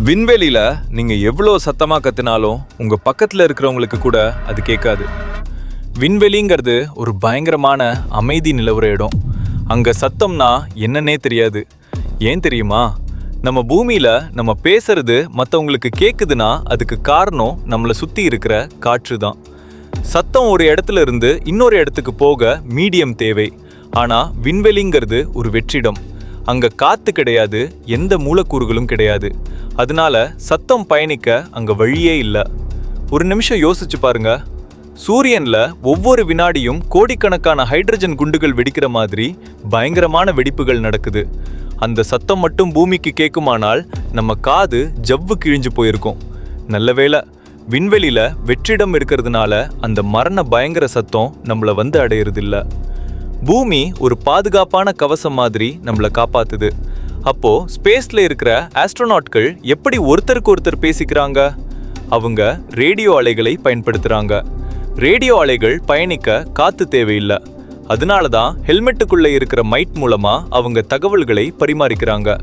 விண்வெளியில நீங்க எவ்வளோ சத்தமா கத்தினாலும் உங்க பக்கத்துல இருக்கிறவங்களுக்கு கூட அது கேட்காது. விண்வெளிங்கிறது ஒரு பயங்கரமான அமைதி நிலவுற இடம். அங்க சத்தம்னா என்னன்னே தெரியாது. ஏன் தெரியுமா? நம்ம பூமியில நம்ம பேசுறது மற்றவங்களுக்கு கேக்குதுன்னா அதுக்கு காரணம் நம்மளை சுத்தி இருக்கிற காற்று தான். சத்தம் ஒரு இடத்துல இருந்து இன்னொரு இடத்துக்கு போக மீடியம் தேவை. ஆனா விண்வெளிங்கிறது ஒரு வெற்றிடம். அங்க காத்து கிடையாது, எந்த மூலக்கூறுகளும் கிடையாது. அதனால சத்தம் பயணிக்க அங்க வழியே இல்லை. ஒரு நிமிஷம் யோசிச்சு பாருங்க. சூரியன்ல ஒவ்வொரு வினாடியும் கோடிக்கணக்கான ஹைட்ரஜன் குண்டுகள் வெடிக்கிற மாதிரி பயங்கரமான வெடிப்புகள் நடக்குது. அந்த சத்தம் மட்டும் பூமிக்கு கேட்குமானால் நம்ம காது ஜவ்வு கிழிஞ்சு போயிருக்கும். நல்ல வேளை விண்வெளியில வெற்றிடம் இருக்கிறதுனால அந்த மரண பயங்கர சத்தம் நம்மள வந்து அடையிறதில்ல. பூமி ஒரு பாதுகாப்பான கவசம் மாதிரி நம்மளை காப்பாத்துது. அப்போ ஸ்பேஸ்ல இருக்கிற ஆஸ்ட்ரோநாட்கள் எப்படி ஒருத்தருக்கு ஒருத்தர் பேசிக்கிறாங்க? அவங்க ரேடியோ அலைகளை பயன்படுத்துறாங்க. ரேடியோ அலைகள் பயணிக்க காத்து தேவையில்லை. அதனால தான் ஹெல்மெட்டுக்குள்ள இருக்கிற மைட் மூலமா அவங்க தகவல்களை பரிமாறிக்கிறாங்க.